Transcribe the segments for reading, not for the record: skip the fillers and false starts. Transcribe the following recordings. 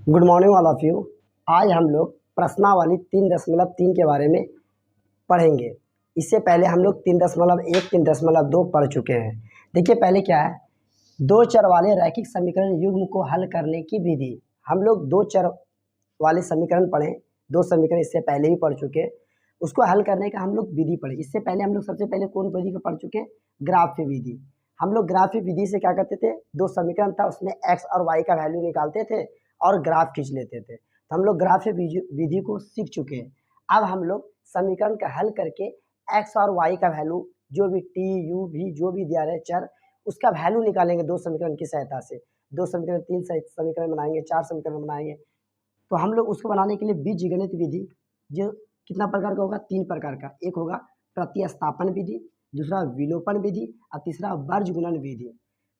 Good morning all of you. आज हम लोग प्रश्नावली 3.3 के बारे में पढ़ेंगे। इससे पहले हम लोग 3.1 3.2 पढ़ चुके हैं। देखिए पहले क्या है, दो चर वाले रैखिक समीकरण युग्म को हल करने की विधि। हम लोग दो चर वाले समीकरण पढ़े, दो समीकरण इससे पहले भी पढ़ चुके हैं। उसको हल करने का हम लोग विधि पढ़े। इससे पहले हम लोग सबसे पहले कौन विधि को पढ़ चुके हैं? ग्राफ्य विधि। हम लोग ग्राफ्य विधि से क्या करते थे, दो समीकरण था उसमें एक्स और वाई का वैल्यू निकालते थे और ग्राफ खींच लेते थे। तो हम लोग ग्राफ्य विधि को सीख चुके हैं। अब हम लोग समीकरण का हल करके एक्स और वाई का वैल्यू, जो भी टी यू भी जो भी दिया रहे चर, उसका वैल्यू निकालेंगे दो समीकरण की सहायता से। दो समीकरण, तीन समीकरण बनाएंगे, चार समीकरण बनाएंगे। तो हम लोग उसको बनाने के लिए बीजगणित विधि, जो कितना प्रकार का होगा? तीन प्रकार का। एक होगा प्रतिस्थापन विधि, दूसरा विलोपन विधि और तीसरा वर्ज गुणन विधि।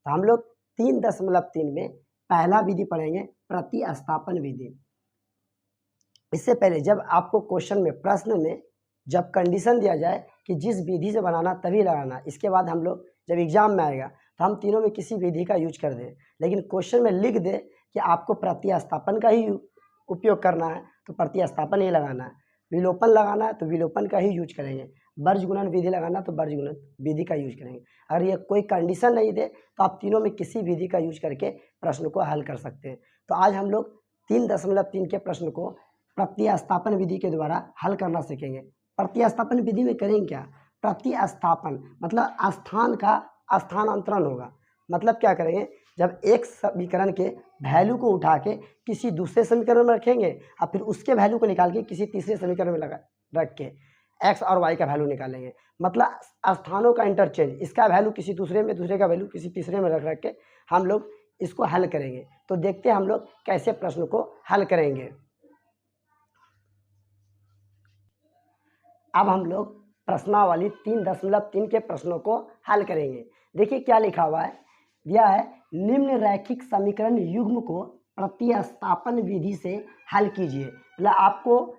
तो हम लोग 3.3 में पहला विधि पढ़ेंगे, प्रतिस्थापन विधि। इससे पहले जब आपको क्वेश्चन में, प्रश्न में जब कंडीशन दिया जाए कि जिस विधि से बनाना तभी लगाना, इसके बाद हम लोग जब एग्जाम में आएगा तो हम तीनों में किसी विधि का यूज कर दें, लेकिन क्वेश्चन में लिख दे कि आपको प्रतिस्थापन का ही उपयोग करना है तो प्रतिस्थापन ही लगाना है, विलोपन लगाना है तो विलोपन का ही यूज करेंगे, वर्ज गुणन विधि लगाना तो वर्ज गुणन विधि का यूज करेंगे। अगर ये कोई कंडीशन नहीं दे तो आप तीनों में किसी विधि का यूज करके प्रश्न को हल कर सकते हैं। तो आज हम लोग 3.3 के प्रश्न को प्रतिस्थापन विधि के द्वारा हल करना सीखेंगे। प्रतिस्थापन विधि में करेंगे क्या? प्रतिस्थापन मतलब स्थान का स्थानांतरण होगा। मतलब क्या करेंगे, जब एक समीकरण के वैल्यू को उठा के किसी दूसरे समीकरण में रखेंगे और फिर उसके वैल्यू को निकाल के किसी तीसरे समीकरण में रख के एक्स और वाई का वैल्यू निकालेंगे। मतलब स्थानों का इंटरचेंज, इसका वैल्यू किसी दूसरे में, दूसरे का वैल्यू किसी तीसरे में रख के हम लोग इसको हल करेंगे। तो देखते हैं हम लोग कैसे प्रश्न को हल करेंगे। अब हम लोग प्रश्नावली 3.3 के प्रश्नों को हल करेंगे। देखिए क्या लिखा हुआ है, दिया है निम्न रैखिक समीकरण युग्म को प्रतिस्थापन विधि से हल कीजिए। मतलब आपको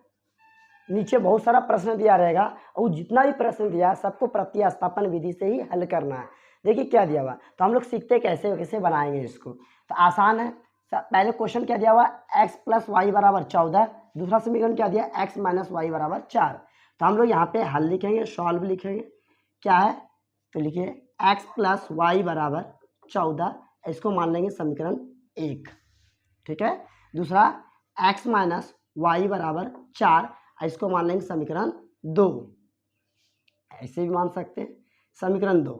नीचे बहुत सारा प्रश्न दिया रहेगा और जितना भी प्रश्न दिया सबको प्रतिस्थापन विधि से ही हल करना है। देखिए क्या दिया हुआ, तो हम लोग सीखते कैसे कैसे बनाएंगे इसको। तो आसान है। पहले क्वेश्चन क्या दिया हुआ, x + y = 14। दूसरा समीकरण क्या दिया, x - y = 4। तो हम लोग यहाँ पे हल लिखेंगे, सॉल्व लिखेंगे। क्या है तो लिखिए x + y = 14, इसको मान लेंगे समीकरण 1। ठीक है। दूसरा x - y = 4, इसको मान लेंगे समीकरण 2। ऐसे भी मान सकते हैं। समीकरण 2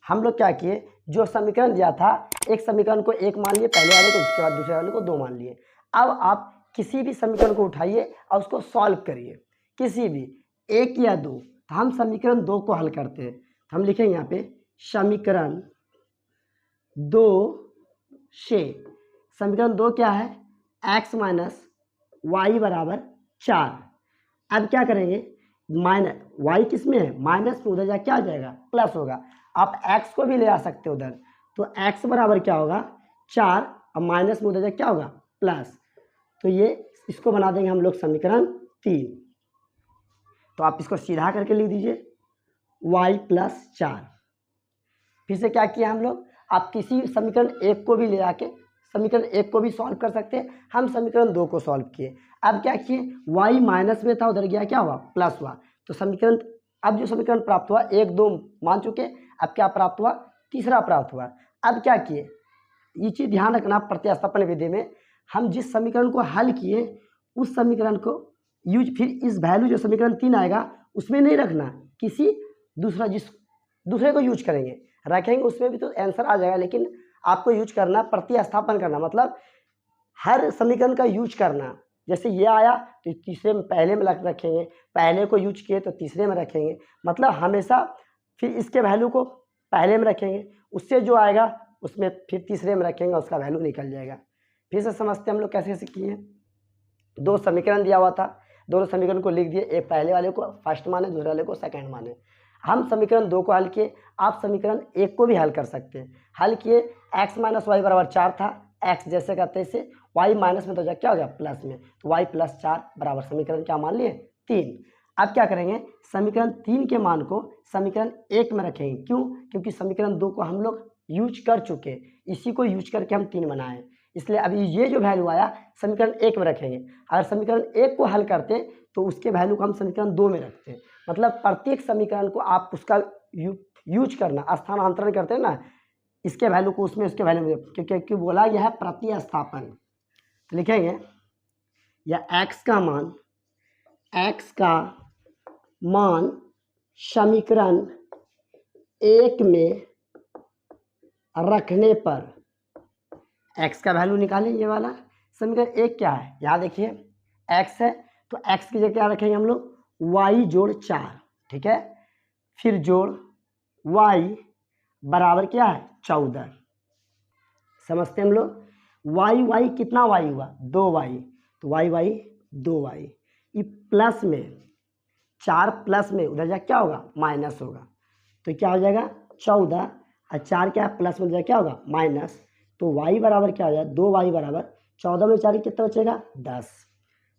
हम लोग क्या किए, जो समीकरण दिया था एक समीकरण को 1 मान लिए पहले वाले को, उसके बाद दूसरे वाले को 2 मान लिए। अब आप किसी भी समीकरण को उठाइए और उसको सॉल्व करिए, किसी भी 1 या 2। तो हम समीकरण 2 को हल करते हैं। तो हम लिखेंगे यहाँ पे समीकरण 2 से, समीकरण 2 क्या है, x - y = 4। अब क्या करेंगे, y किस में है, माइनस में, उधर जा क्या हो जाएगा, प्लस होगा। आप x को भी ले आ सकते हो उधर, तो x बराबर क्या होगा 4, और माइनस में उधर जा क्या होगा, प्लस। तो ये इसको बना देंगे हम लोग समीकरण 3। तो आप इसको सीधा करके लिख दीजिए y + 4। फिर से क्या किया हम लोग, आप किसी समीकरण 1 को भी ले आके समीकरण 1 को भी सॉल्व कर सकते हैं। हम समीकरण 2 को सॉल्व किए। अब क्या किए, y माइनस में था, उधर गया क्या हुआ, प्लस हुआ। तो समीकरण, अब जो समीकरण प्राप्त हुआ 1 2 मान चुके, अब क्या प्राप्त हुआ, तीसरा प्राप्त हुआ। अब क्या किए, ये चीज़ ध्यान रखना, प्रतिस्थापन विधि में हम जिस समीकरण को हल किए उस समीकरण को यूज, फिर इस वैल्यू जो समीकरण 3 आएगा उसमें नहीं रखना, किसी दूसरे को यूज करेंगे, रखेंगे उसमें भी तो आंसर आ जाएगा, लेकिन आपको यूज करना, प्रतिस्थापन करना, मतलब हर समीकरण का यूज करना। जैसे ये आया तो तीसरे में, पहले में रखेंगे, पहले को यूज किए तो तीसरे में रखेंगे, मतलब हमेशा फिर इसके वैल्यू को पहले में रखेंगे, उससे जो आएगा उसमें फिर तीसरे में रखेंगे, उसका वैल्यू निकल जाएगा। फिर से समझते हम लोग कैसे कैसे किए। दो समीकरण दिया हुआ था, दोनों समीकरण को लिख दिए, एक पहले वाले को फर्स्ट माने, दूसरे वाले को सेकंड माने। हम समीकरण 2 को हल किए, आप समीकरण 1 को भी हल कर सकते हैं। हल किए, x - y = 4 था, x जैसे का तैसे, y माइनस में तो जा क्या हो गया, प्लस में, तो y + 4 बराबर समीकरण क्या मान लिए, 3। अब क्या करेंगे, समीकरण 3 के मान को समीकरण 1 में रखेंगे। क्यों, क्योंकि समीकरण 2 को हम लोग यूज कर चुके, इसी को यूज करके हम 3 बनाए। इसलिए अभी ये जो वैल्यू आया समीकरण 1 में रखेंगे। अगर समीकरण 1 को हल करते तो उसके वैल्यू को हम समीकरण 2 में रखते हैं। मतलब प्रत्येक समीकरण को आप उसका यूज करना, स्थानांतरण करते हैं ना, इसके वैल्यू को उसमें, उसके वैल्यू में, क्योंकि बोला यह है प्रतिस्थापन। तो लिखेंगे या x का मान समीकरण 1 में रखने पर x का वैल्यू निकालें। ये वाला समीकरण 1 क्या है, यहाँ देखिए x है, तो x की जगह क्या रखेंगे हम लोग, y जोड़ 4, ठीक है, फिर जोड़ y बराबर क्या है 14। समझते हैं हम लोग। y कितना y हुआ 2y, तो y 2y, ये प्लस में 4 प्लस में उधर जा क्या होगा माइनस होगा, तो क्या हो जाएगा 14 और 4 क्या है प्लस में उधर क्या होगा माइनस, तो y बराबर क्या हो जाएगा 2y बराबर 14 में 4 कितना बचेगा 10।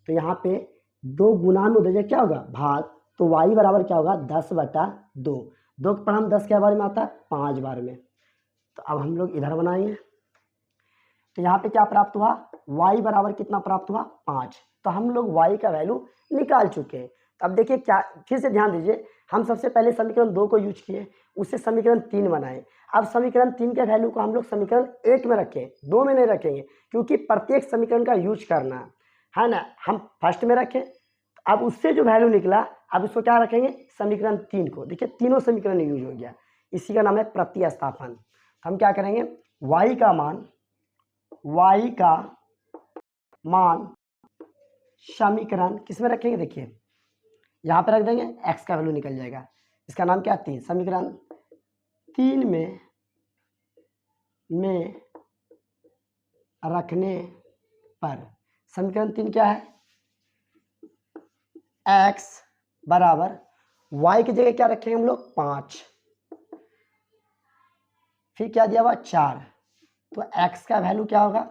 तो यहाँ पे 2 गुना में उधर जा क्या होगा भाग, तो y बराबर क्या होगा 10/2। 2 का पढ़ा 10 के बार में आता है 5 बार में। तो अब हम लोग इधर बनाएंगे, तो यहाँ पे क्या प्राप्त हुआ y बराबर कितना प्राप्त हुआ 5। तो हम लोग y का वैल्यू निकाल चुके हैं। तो अब देखिए क्या, फिर से ध्यान दीजिए, हम सबसे पहले समीकरण 2 को यूज किए, उससे समीकरण 3 बनाए। अब समीकरण 3 के वैल्यू को हम लोग समीकरण 1 में रखें, 2 में नहीं रखेंगे, क्योंकि प्रत्येक समीकरण का यूज करना है ना, हम फर्स्ट में रखें। अब उससे जो वैल्यू निकला, अब उसको क्या रखेंगे समीकरण 3 को। देखिए तीनों समीकरण यूज हो गया, इसी का नाम है प्रतिस्थापन। हम क्या करेंगे, y का मान समीकरण किस में रखेंगे, देखिए यहाँ पे रख देंगे, x का वैल्यू निकल जाएगा, इसका नाम क्या 3, समीकरण 3 में रखने पर समीकरण 3 क्या है, x बराबर y की जगह क्या रखेंगे हम लोग 5, फिर क्या दिया हुआ 4, तो x का वैल्यू क्या होगा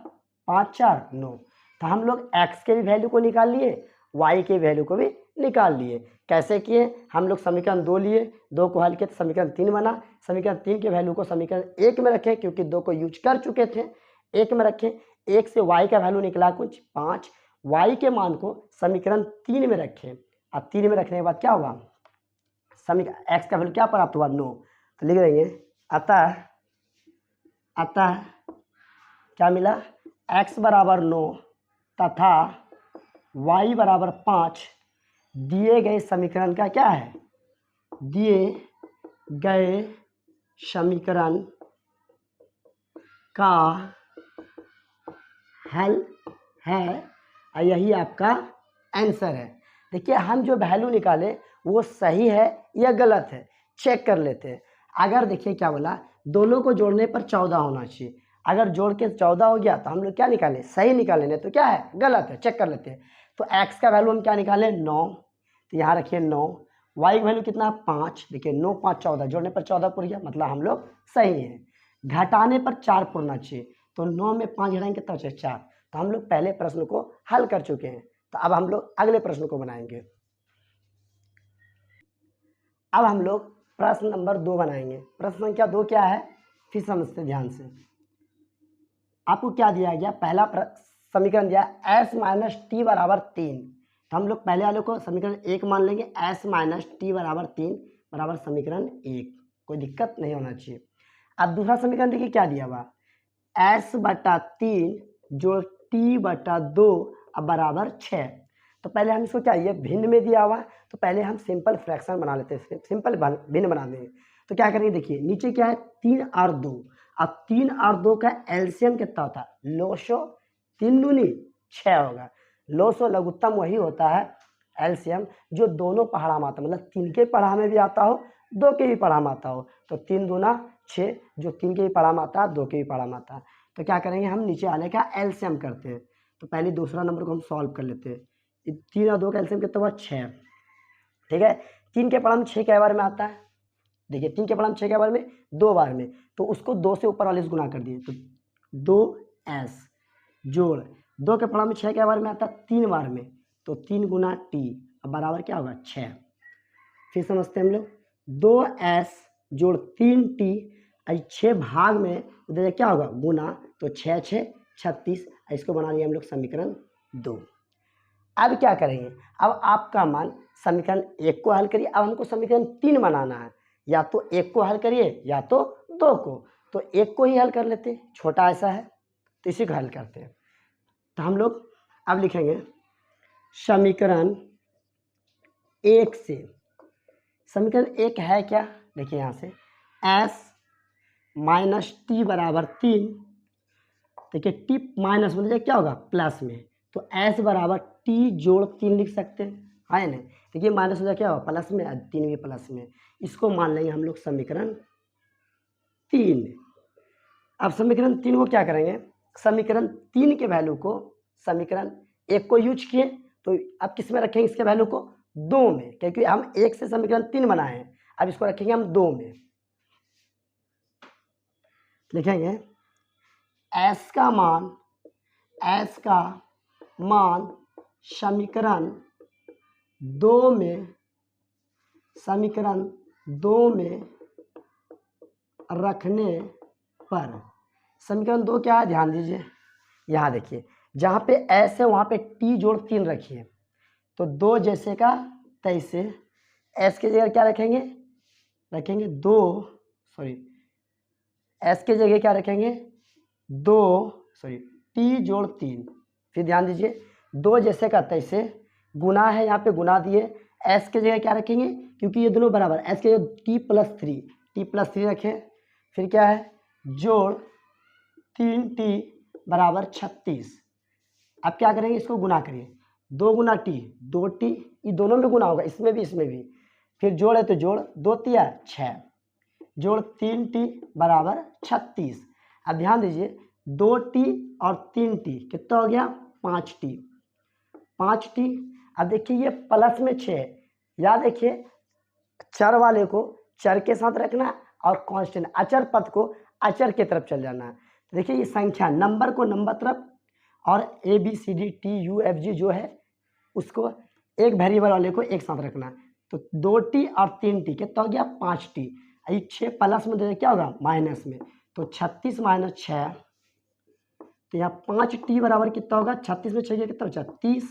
5 4 9। तो हम लोग x के भी वैल्यू को निकाल लिए, y के वैल्यू को भी निकाल लिए। कैसे किए, हम लोग समीकरण 2 लिए, 2 को हल किए तो समीकरण 3 बना। समीकरण 3 के वैल्यू को समीकरण 1 में रखें, क्योंकि 2 को यूज कर चुके थे, 1 में रखें। 1 से y का वैल्यू निकला कुछ 5, y के मान को समीकरण 3 में रखें, और 3 में रखने के बाद क्या हुआ, समीकरण x का वैल्यू क्या प्राप्त हुआ 9। तो लिख देंगे अतः क्या मिला, x बराबर 9 तथा y बराबर 5 दिए गए समीकरण का क्या है, दिए गए समीकरण का हल है, और यही आपका आंसर है। देखिए हम जो वैल्यू निकाले वो सही है या गलत है, चेक कर लेते हैं। अगर देखिए क्या बोला, दोनों को जोड़ने पर 14 होना चाहिए, अगर जोड़ के 14 हो गया तो हम लोग क्या निकालें, सही निकालें, नहीं तो क्या है गलत है, चेक कर लेते हैं। तो x का वैल्यू हम क्या निकालें 9, तो यहाँ रखिए 9, y का वैल्यू कितना 5, देखिए 9 5 14, जोड़ने पर 14 पुर गया, मतलब हम लोग सही हैं। घटाने पर 4 पुरना चाहिए, तो 9 में 5 घटाएंगे कितना बचे 4। तो हम लोग पहले प्रश्न को हल कर चुके हैं, तो अब हम लोग अगले प्रश्न को बनाएंगे। अब हम लोग प्रश्न नंबर 2 बनाएंगे। प्रश्न संख्या 2 क्या है, फिर समझते ध्यान से। आपको क्या दिया गया, पहला समीकरण दिया s माइनस टी बराबर 3, तो हम लोग पहले वाले को समीकरण 1 मान लेंगे, s माइनस टी बराबर 3 बराबर समीकरण 1, कोई दिक्कत नहीं होना चाहिए। अब दूसरा समीकरण देखिए क्या दिया हुआ, s/3 जो t/2 अब बराबर 6। तो पहले हम इसको क्या, ये भिन्न में दिया हुआ, तो पहले हम सिंपल फ्रैक्शन बना लेते हैं, सिंपल भिन्न बना देंगे। तो क्या करेंगे, देखिए नीचे क्या है 3 और 2, अब 3 और 2 का एलसीएम कितना होता है, लोसो 3 दूनी 6 होगा। लोसो लघुत्तम वही होता है एलसीएम जो दोनों पहाड़ा में आता है, मतलब 3 के पहाड़ा में भी आता हो 2 के भी पहाड़ा में आता हो, तो 3 दूना 6, जो 3 के भी पहाड़ा में आता है 2 के भी पहाड़ा में आता है। तो क्या करेंगे, हम नीचे आने का एलसीएम करते हैं। तो पहले दूसरा नंबर को हम सॉल्व कर लेते हैं। 3 और 2 का एलसीएम कितना हुआ 6, ठीक है। 3 के पहाड़ा में 6 के बार में आता है, देखिए 3 के पहाड़ा में 6 के बार में 2 बार में, तो उसको 2 से ऊपर वाले से गुना कर दिए, तो 2s जोड़ 2 के पहाड़ा में 6 के बार में आता है 3 बार में, तो 3 गुना टी अब बराबर क्या होगा 6। फिर समझते हैं हम लोग, 2s जोड़ 3t 6 भाग में उधर क्या होगा गुना, तो 6 6 36। इसको बना लिया हम लोग समीकरण 2। अब क्या करेंगे, अब आपका मान समीकरण 1 को हल करिए। अब हमको समीकरण 3 बनाना है, या तो 1 को हल करिए या तो 2 को। तो 1 को ही हल कर लेते हैं, छोटा ऐसा है तो इसी को हल करते हैं। तो हम लोग अब लिखेंगे समीकरण 1 से, समीकरण 1 है क्या, देखिए यहाँ से s माइनस टी बराबर 3। देखिए टी माइनस में क्या होगा, प्लस में, तो s बराबर टी जोड़ 3 लिख सकते हैं, है ना। देखिए माइनस में क्या होगा, प्लस में, 3 भी प्लस में। इसको मान लेंगे हम लोग समीकरण 3। अब समीकरण 3 को क्या करेंगे, समीकरण 3 के वैल्यू को समीकरण 1 को यूज किए, तो अब किस में रखेंगे, इसके वैल्यू को 2 में, क्योंकि हम 1 से समीकरण 3 बनाए हैं। अब इसको रखेंगे हम 2 में, लिखेंगे s का मान समीकरण 2 में रखने पर, समीकरण 2 क्या है, ध्यान दीजिए, यहाँ देखिए जहाँ पे s है वहाँ पे t जोड़ 3 रखिए, तो 2 जैसे का तैसे s की जगह क्या रखेंगे, s की जगह क्या रखेंगे, t जोड़ 3। फिर ध्यान दीजिए 2 जैसे का तैसे गुना है, यहाँ पे गुना दिए, s की जगह क्या रखेंगे, क्योंकि ये दोनों बराबर, s के जगह t प्लस 3 रखें। फिर क्या है, जोड़ 3t बराबर 36। अब क्या करेंगे, इसको गुना करिए, 2 गुना t 2t, ये दोनों में गुना होगा, इसमें भी इसमें भी। फिर जोड़ है तो जोड़, 2 तिया 6, जोड़ 3t बराबर 36। अब ध्यान दीजिए 2t और 3t कितना हो गया, 5t। अब देखिए ये प्लस में 6, याद देखिए चर वाले को चर के साथ रखना और कांस्टेंट अचर पद को अचर की तरफ चल जाना। तो देखिए ये संख्या नंबर को नंबर तरफ, और ABCDTUFG जो है उसको एक वेरिएबल वाले को एक साथ रखना। तो 2t और 3t कितना हो गया, 5t। ये 6 प्लस में देखिए क्या होगा, माइनस में, तो 36 माइनस 6, तो यहाँ 5t बराबर कितना होगा, 36 में 6 कितना बचा, 30।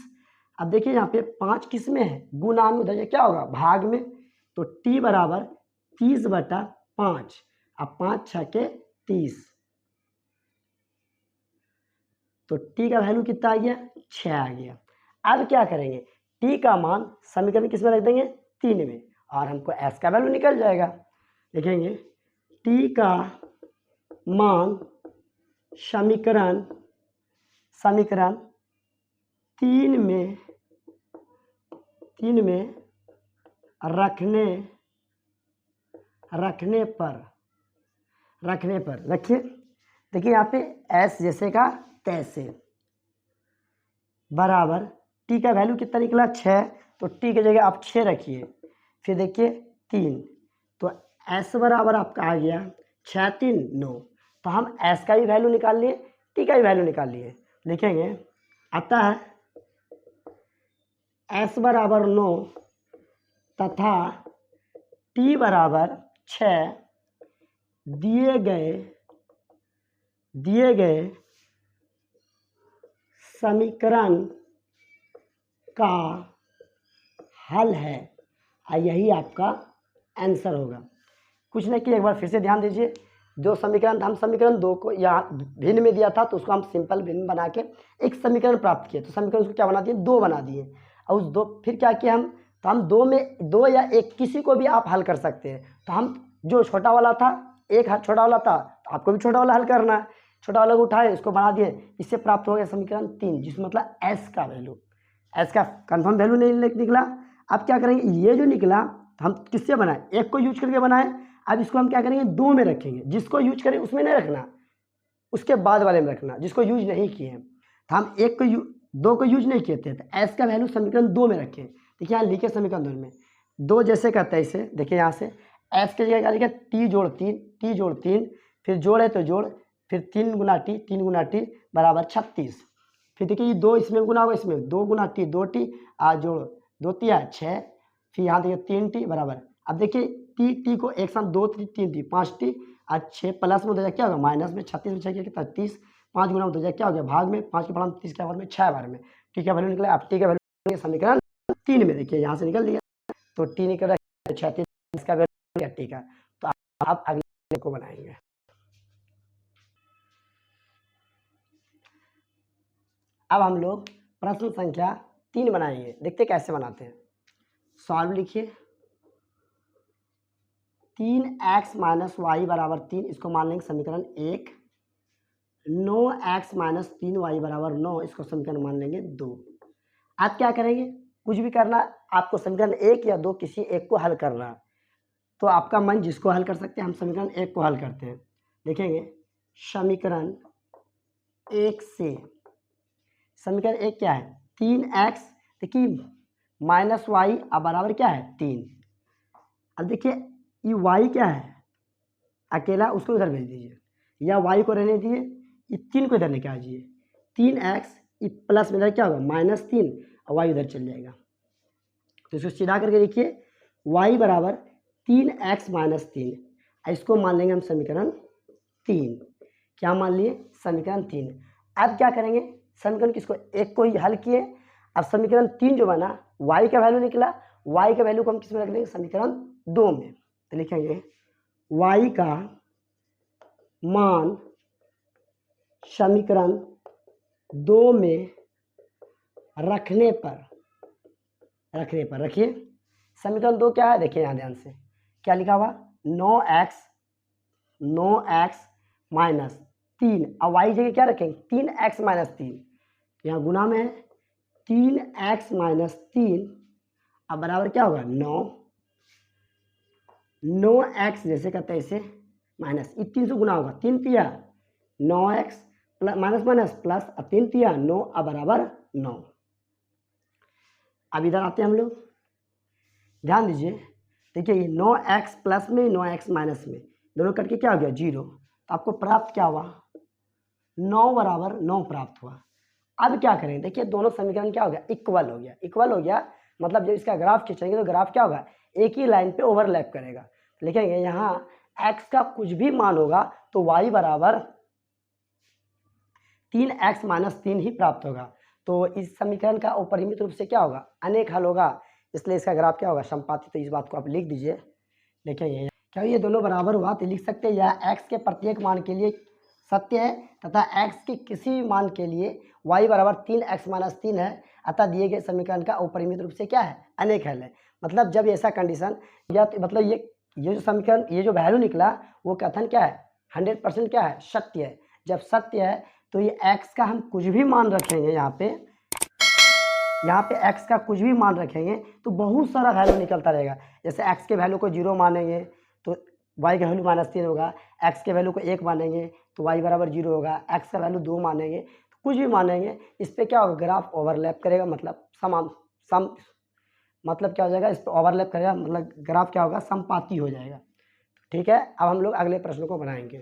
अब देखिए यहाँ पे 5 किस में है, गुना में, उधर क्या होगा, भाग में, तो t बराबर 30/5। अब 5 6 के 30, तो t का वैल्यू कितना आ गया, 6 आ गया। अब क्या करेंगे, t का मान समीकरण किस में रख देंगे, 3 में, और हमको s का वैल्यू निकल जाएगा। लिखेंगे t का मान समीकरण 3 में रखने पर रखिए। देखिए यहाँ पे s जैसे का तैसे बराबर t का वैल्यू कितना निकला, 6, तो t की जगह आप 6 रखिए। फिर देखिए 3, तो s बराबर आपका आ गया 6 3 9। तो हम s का भी वैल्यू निकाल लिए, t का भी वैल्यू निकाल लिए। लिखेंगे अतः s बराबर 9 तथा t बराबर 6 दिए गए समीकरण का हल है, और यही आपका आंसर होगा। कुछ नहीं कि एक बार फिर से ध्यान दीजिए, जो समीकरण हम समीकरण 2 को यहाँ भिन्न में दिया था, तो उसको हम सिंपल भिन्न बना के एक समीकरण प्राप्त किए। तो समीकरण उसको क्या बना दिए, 2 बना दिए, और उस 2 फिर क्या किया हम, तो हम 2 में 2 या 1 किसी को भी आप हल कर सकते हैं। तो हम जो छोटा वाला था, एक छोटा वाला था, तो आपको भी छोटा वाला हल करना है, छोटा वाला को उठाए, इसको बना दिए, इससे प्राप्त हो गया समीकरण 3, जिसमें मतलब s का वैल्यू, s का कंफर्म वैल्यू नहीं निकला। अब क्या करेंगे, ये जो निकला तो हम किससे बनाए, 1 को यूज करके बनाए। अब इसको हम क्या करेंगे, 2 में रखेंगे, जिसको यूज करें उसमें नहीं रखना, उसके बाद वाले में रखना, जिसको यूज नहीं किए। तो हम 2 को यूज नहीं किए थे, तो s का वैल्यू समीकरण 2 में रखें। देखिए यहाँ लिखे समीकरण 2 में 2 जैसे का तैसे, देखिए यहाँ से s की जगह क्या लिखा, t जोड़ 3, फिर जोड़ है तो जोड़, फिर 3 गुना t बराबर 36। फिर देखिए ये 2 इसमें गुना होगा, इसमें 2 गुना t 2t, जोड़ 2 तिया 6, फिर यहाँ देखिए 3t बराबर। अब देखिए t को एक साथ 2 3 3 5t, 6 प्लस में हो जाएगा क्या होगा, माइनस में, 36 में 6 कितना 30, 5 गुना में तो क्या हो गया भाग में, 5 के पढ़ा 30 के बार में 6 बार में टी का वैल्यू निकला। अब टी का वैल्यू समीकरण 3 में देखिए यहाँ से निकल दिया, तो टी निकल रहा 36 का वैल्यू टी का। तो आप अगले को बनाएंगे। अब हम लोग प्रश्न संख्या 3 बनाएंगे, देखते कैसे बनाते हैं। सॉल्व लिखिए, 3x माइनस वाई बराबर 3, इसको मान लेंगे समीकरण 1। 9x माइनस 3y बराबर 9, इसको समीकरण मान लेंगे 2। आप क्या करेंगे, कुछ भी करना, आपको समीकरण 1 या 2 किसी एक को हल करना, तो आपका मन जिसको हल कर सकते हैं, हम समीकरण 1 को हल करते हैं। देखेंगे समीकरण 1 से, समीकरण 1 क्या है 3x, देखिए माइनस वाई अब बराबर क्या है 3। अब देखिए ये y क्या है अकेला, उसको इधर भेज दीजिए, या y को रहने दीजिए, ये 3 को इधर लेके आ जाइए। 3x प्लस में क्या होगा -3 और y उधर चल जाएगा। तो इसको सीधा करके देखिए y बराबर 3x माइनस 3, इसको मान लेंगे हम समीकरण 3। क्या मान लिए समीकरण 3। अब क्या करेंगे, समीकरण किसको एक को ही हल किए, अब समीकरण 3 जो बना y का वैल्यू निकला, y का वैल्यू को हम किस में रख देंगे समीकरण 2 में। तो लिखेंगे y का मान समीकरण 2 में रखने पर रखिए समीकरण 2 क्या है, देखिए यहाँ ध्यान से क्या लिखा हुआ 9x माइनस 3, अब y जगह क्या रखेंगे 3x माइनस 3, यहाँ गुना में है 3x माइनस 3, अब बराबर क्या होगा 9x जैसे करते हैं इसे माइनस, 3 से गुना होगा, 3 तिया 9x plus minus minus plus, अब 3 तिया 9, अब बराबर 9। अब इधर आते हैं हम लोग, ध्यान दीजिए, देखिए ये 9x प्लस में 9x माइनस में दोनों कट के क्या हो गया 0, तो आपको प्राप्त क्या हुआ 9 बराबर 9 प्राप्त हुआ। अब क्या करें, देखिए दोनों समीकरण क्या हो गया इक्वल हो गया। इक्वल हो गया मतलब जब इसका ग्राफ खींचेंगे तो ग्राफ क्या होगा एक ही लाइन पे ओवरलैप करेगा। लिखेंगे यहाँ x का कुछ भी मान होगा तो y बराबर 3x माइनस 3 ही प्राप्त होगा। तो इस समीकरण का अपरिमित रूप से क्या होगा अनेक हल होगा, इसलिए इसका ग्राफ क्या होगा समपाती। तो इस बात को आप लिख दीजिए। देखेंगे क्या ये दोनों बराबर हुआ, तो लिख सकते हैं यह x के प्रत्येक मान के लिए सत्य है तथा x के किसी भी मान के लिए y बराबर 3x माइनस 3 है, अतः दिए गए समीकरण का अपरिमित रूप से क्या है अनेक हल है। मतलब जब ऐसा कंडीशन या तो मतलब ये जो समीकरण ये जो वैल्यू निकला वो कथन क्या है 100% क्या है सत्य है। जब सत्य है तो ये x का हम कुछ भी मान रखेंगे, यहाँ पे x का कुछ भी मान रखेंगे तो बहुत सारा वैल्यू निकलता रहेगा। जैसे x के वैल्यू को 0 मानेंगे तो y का वैल्यू -3 होगा, x के वैल्यू को 1 मानेंगे तो y बराबर 0 होगा, x का वैल्यू 2 मानेंगे तो कुछ भी मानेंगे, इस पर क्या होगा ग्राफ ओवरलैप करेगा, मतलब मतलब क्या हो जाएगा इस पर ओवरलैप करेगा, मतलब ग्राफ क्या होगा समपाती हो जाएगा। ठीक है, अब हम लोग अगले प्रश्न को बनाएंगे।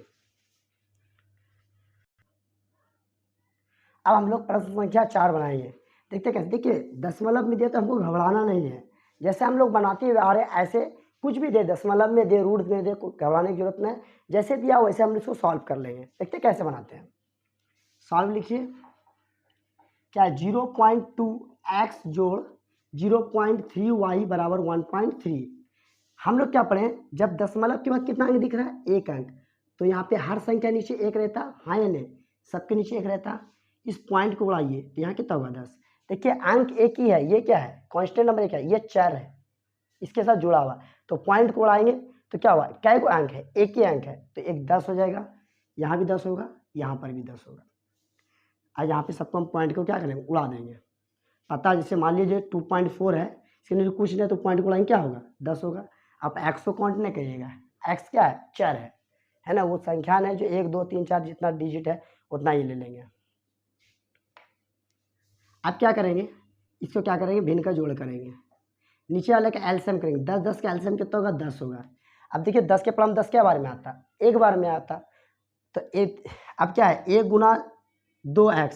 अब हम लोग प्रश्न संख्या 4 बनाएंगे, देखते कैसे। देखिए दशमलव में दिया तो हमको घबराना नहीं है, जैसे हम लोग बनाते हुए आ रहे ऐसे कुछ भी दे, दशमलव में दे रूट में दे, घबराने की जरूरत नहीं, जैसे दिया वैसे हम इसको सॉल्व कर लेंगे। देखते कैसे बनाते हैं। सॉल्व लिखिए, क्या 0.2x जोड़ 0.3y बराबर 1.3। हम लोग क्या पढ़े, जब दशमलव के बाद कितना अंक दिख रहा है एक अंक, तो यहाँ पे हर संख्या नीचे एक रहता, हाँ या नहीं, सबके नीचे एक रहता। इस पॉइंट को उड़ाइए तो यहाँ कितना होगा 10। देखिए अंक एक ही है, ये क्या है कांस्टेंट नंबर एक है, ये 4 है इसके साथ जुड़ा हुआ, तो पॉइंट को उड़ाएंगे तो क्या हुआ क्या को अंक है एक ही अंक है, तो एक 10 हो जाएगा, यहाँ भी 10 होगा, यहाँ पर भी 10 होगा। आज यहाँ पे सबको हम पॉइंट को क्या करेंगे उड़ा देंगे। पता जैसे मान लीजिए 2.4 है, इसके कुछ नहीं तो पॉइंट को उड़ाएंगे क्या होगा 10 होगा। आप x को काउंट नहीं करिएगा, x क्या है 4 है ना, वो संख्या है जो 1 2 3 4 जितना डिजिट है उतना ही ले लेंगे। अब क्या करेंगे, इसको क्या करेंगे भिन्न का जोड़ करेंगे, नीचे वाले का एलसीएम करेंगे, 10 10 का एलसीएम कितना होगा 10 होगा। अब देखिए 10 के पलम 10 क्या बार में आता एक बार में आता, तो एक अब क्या है 1 गुना 2x,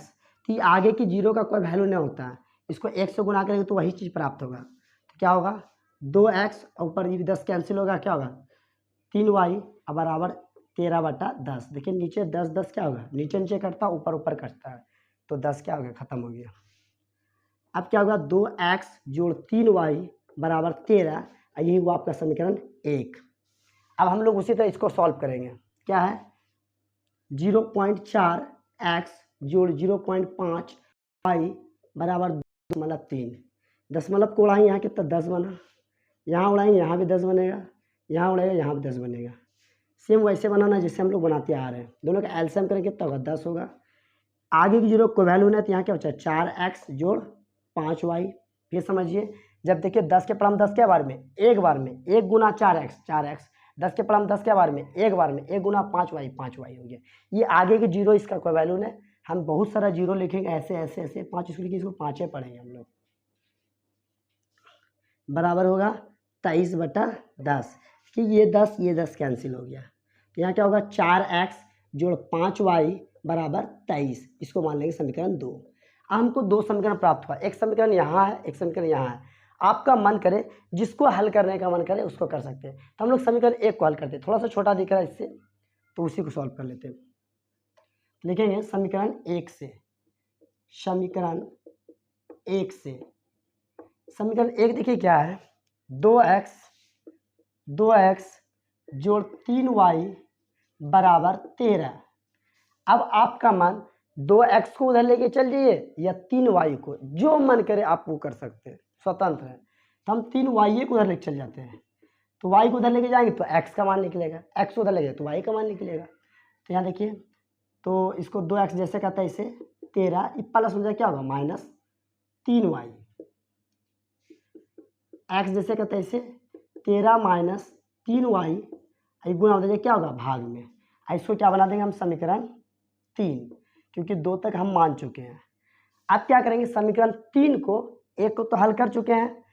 तो आगे की 0 का कोई वैल्यू नहीं होता है, इसको 1 से गुना करेंगे तो वही चीज़ प्राप्त होगा। तो क्या होगा 2x ऊपर ये 10 कैंसिल होगा, क्या होगा 3y बराबर 13/10। देखिए नीचे 10 10 क्या होगा, नीचे नीचे कटता है, ऊपर ऊपर कटता है, तो 10 क्या हो गया, खत्म हो गया। अब क्या होगा, 2x जोड़ 3y बराबर 13, यही हुआ आपका समीकरण 1। अब हम लोग उसी तरह इसको सॉल्व करेंगे। क्या है, 0.4x जोड़ 0.5 y बराबर 2.3। दशमलव को उड़ाएंगे, यहाँ कितना 10 बना, यहाँ उड़ाएंगे यहाँ भी 10 बनेगा, यहाँ उड़ाएगा यहाँ भी 10 बनेगा। सेम वैसे बनाना जैसे हम लोग बनाते आ रहे हैं। दोनों का एलसीएम करेंगे कितना होगा, 10 होगा। आगे की जीरो को वैल्यू नहीं, तो यहाँ क्या बचा, 4x जोड़ 5y। फिर समझिए, जब देखिए 10 के पढ़म 10 के बार में, एक बार में 1 गुना 4x 4x, 10 के पढ़म 10 के बार में, एक बार में 1 गुना 5y 5y हो गया। ये आगे की जीरो इसका कोई वैल्यू नहीं, हम बहुत सारा जीरो लिखेंगे ऐसे ऐसे ऐसे, 5 इसको लिखिए, इसको 5 पढ़ेंगे हम लोग। बराबर होगा 23/10 कि ये 10 कैंसिल हो गया, तो यहाँ क्या होगा, 4x जोड़ 5y बराबर 23। इसको मान लेंगे समीकरण 2। हमको 2 समीकरण प्राप्त हुआ, एक समीकरण यहाँ है, एक समीकरण यहाँ है। आपका मन करे, जिसको हल करने का मन करे उसको कर सकते हैं। तो हम लोग समीकरण 1 को हल करते हैं, थोड़ा सा छोटा दिख रहा है इससे, तो उसी को सॉल्व कर लेते हैं। लिखेंगे समीकरण 1 से, समीकरण 1 से, समीकरण 1 देखिए क्या है, 2x जोड़ 3y बराबर 13। अब आपका मन 2x को उधर लेके चल जाइए या 3y को, जो मन करे आप वो कर सकते हैं, स्वतंत्र है। तो हम 3y को उधर लेके चल जाते हैं, तो y को उधर लेके जाएंगे तो x का मान निकलेगा, x को उधर ले जाए तो y का मान निकलेगा। तो यहाँ देखिए, तो इसको 2x जैसे कहता है इसे 13, प्लस हो जाए क्या होगा, -3y। x जैसे कहते हैं इसे 13 माइनस 3y, गुना हो जाए क्या होगा, भाग में। इसको क्या बना देंगे हम, समीकरण 3, क्योंकि 2 तक हम मान चुके हैं। अब क्या करेंगे, समीकरण 3 को, एक को तो हल कर चुके हैं,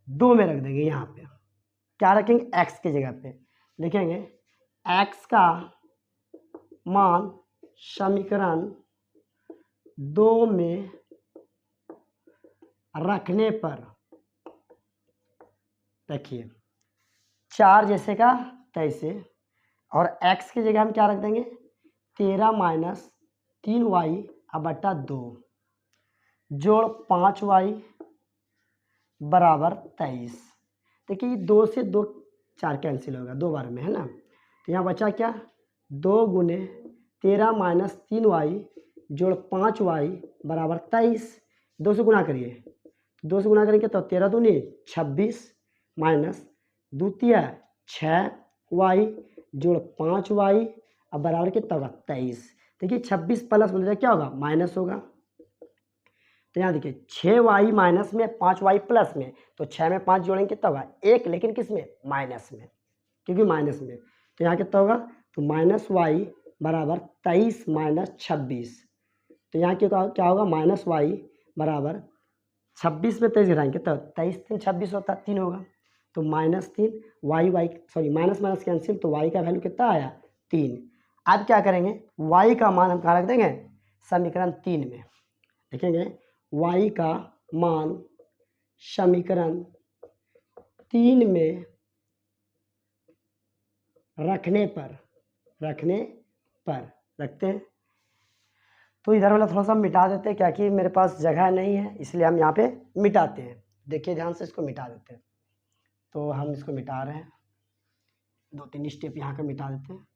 2 में रख देंगे। यहाँ पे क्या रखेंगे, x की जगह पे लिखेंगे x का मान समीकरण 2 में रखने पर, रखिए 4 जैसे का तैसे, और x की जगह हम क्या रख देंगे, 13 माइनस 3y बटा 2 जोड़ 5y बराबर 23। देखिए 2 से 2 4 कैंसिल होगा, 2 बार में है ना, तो यहाँ बचा क्या, 2 गुने 13 माइनस 3y जोड़ 5y बराबर 23। 2 से गुना करिए, 2 से गुना करेंगे तो 13 दूनी 26 माइनस 2 तिया 6y जोड़ 5y अब बराबर कितना होगा, 23। देखिए 26 प्लस बोल क्या होगा, माइनस होगा। तो यहाँ देखिए 6y माइनस में 5y प्लस में, तो 6 में 5 जोड़ेंगे कितना होगा, 1, लेकिन किस में, माइनस में, क्योंकि माइनस में। तो यहाँ कितना होगा, तो -y बराबर 23 माइनस 26। तो यहाँ क्या होगा, -y बराबर 26 में 23 घटाएंगे तो 23 3 26 होता, 3 होगा। तो -3 y sorry minus minus cancel, तो y का वैल्यू कितना आया, 3। अब क्या करेंगे, y का मान हम कहाँ रख देंगे, समीकरण 3 में लिखेंगे y का मान समीकरण 3 में रखने पर रखते हैं। तो इधर वाला थोड़ा सा मिटा देते हैं, क्या कि मेरे पास जगह नहीं है, इसलिए हम यहाँ पे मिटाते हैं। देखिए ध्यान से, इसको मिटा देते हैं। तो हम इसको मिटा रहे हैं, 2-3 स्टेप यहाँ का मिटा देते हैं।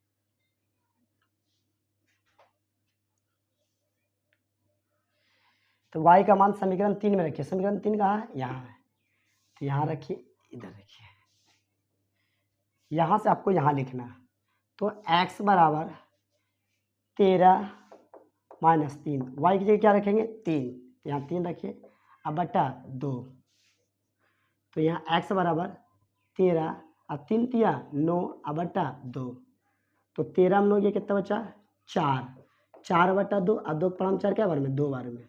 तो y का मान समीकरण 3 में रखिए, समीकरण 3 कहाँ है, यहाँ है, तो यहाँ रखिए, इधर रखिए, यहाँ से आपको यहाँ लिखना है। तो x बराबर 13 माइनस 3, y की जगह क्या रखेंगे, 3, तो यहाँ 3 रखिए, अब बटा 2, तो यहाँ x बराबर 13 और 3 तिया 9 अब बटा 2, तो 13 में 9 ये कितना बचा, 4 बटा 2, और 2 पर 4 क्या बार में, 2 बार में।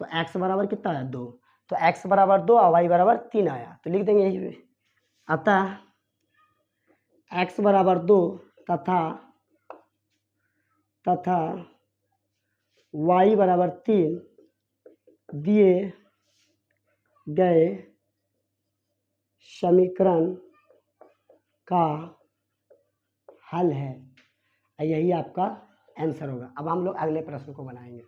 तो x बराबर कितना आया, 2, तो x बराबर 2 और y बराबर 3 आया, तो लिख देंगे यही पे। अतः x बराबर 2 तथा y बराबर 3 दिए गए समीकरण का हल है। यही आपका आंसर होगा। अब हम लोग अगले प्रश्न को बनाएंगे।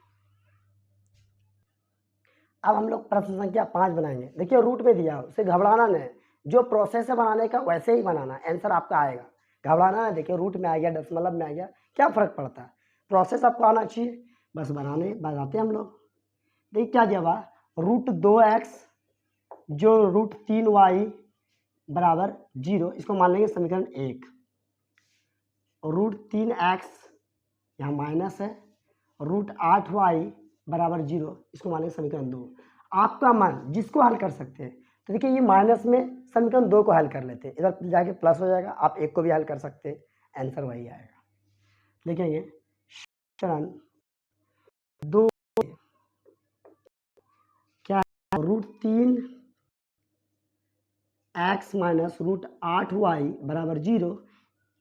अब हम लोग प्रश्न संख्या 5 बनाएंगे। देखिए रूट में दिया हो, उसे घबराना नहीं, जो प्रोसेस है बनाने का वैसे ही बनाना, आंसर आपका आएगा, घबराना है। देखिए रूट में आ गया, दशमलव में आ गया, क्या फ़र्क पड़ता है, प्रोसेस आपको आना चाहिए, बस बनाते हम लोग। देखिए क्या दिया हुआ, √2x जो √3y बराबर 0, इसको मान लेंगे समीकरण 1। √3x यहाँ माइनस है, √8y बराबर 0, इसको मान लेंगे समीकरण 2। आपका मान जिसको हल कर सकते हैं, तो देखिए ये माइनस में समीकरण 2 को हल कर लेते हैं, इधर जाके प्लस हो जाएगा, आप 1 को भी हल कर सकते हैं, आंसर वही आएगा। देखेंगे समीकरण 2 क्या है, √3x माइनस √8y बराबर 0,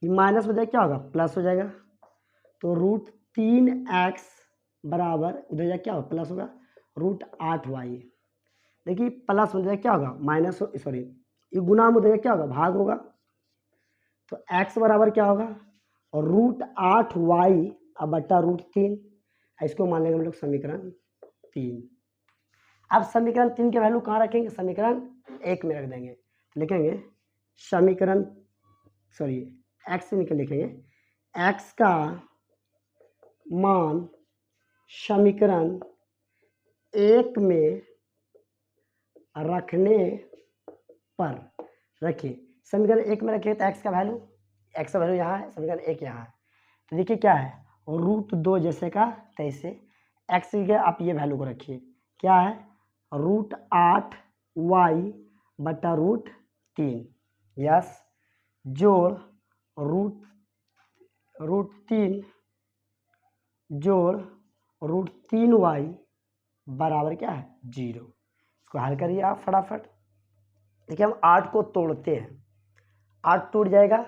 ये माइनस हो जाएगा क्या होगा, प्लस हो जाएगा। तो √3x बराबर उधर जाके क्या होगा, प्लस होगा, √8y। देखिए प्लस हो जाएगा क्या होगा, माइनस, सॉरी ये गुना में उधर क्या होगा, भाग होगा। तो x बराबर क्या होगा, और √8y अब बट्टा √3, इसको मान लेंगे हम लोग समीकरण 3। अब समीकरण 3 के वैल्यू कहाँ रखेंगे, समीकरण 1 में रख देंगे। लिखेंगे समीकरण, सॉरी x से निकल लिखेंगे, x का मान समीकरण 1 में रखने पर, रखिए समीकरण 1 में रखिए तो x का वैल्यू यहाँ है, समीकरण 1 यहाँ है। तो देखिए क्या है, √2 जैसे का तैसे, x की आप ये वैल्यू को रखिए, क्या है, √8y बटा √3, यस, जोड़ √3 जोड़ √3y बराबर क्या है, 0। इसको हल करिए आप फटाफट। देखिए हम 8 को तोड़ते हैं, 8 टूट जाएगा,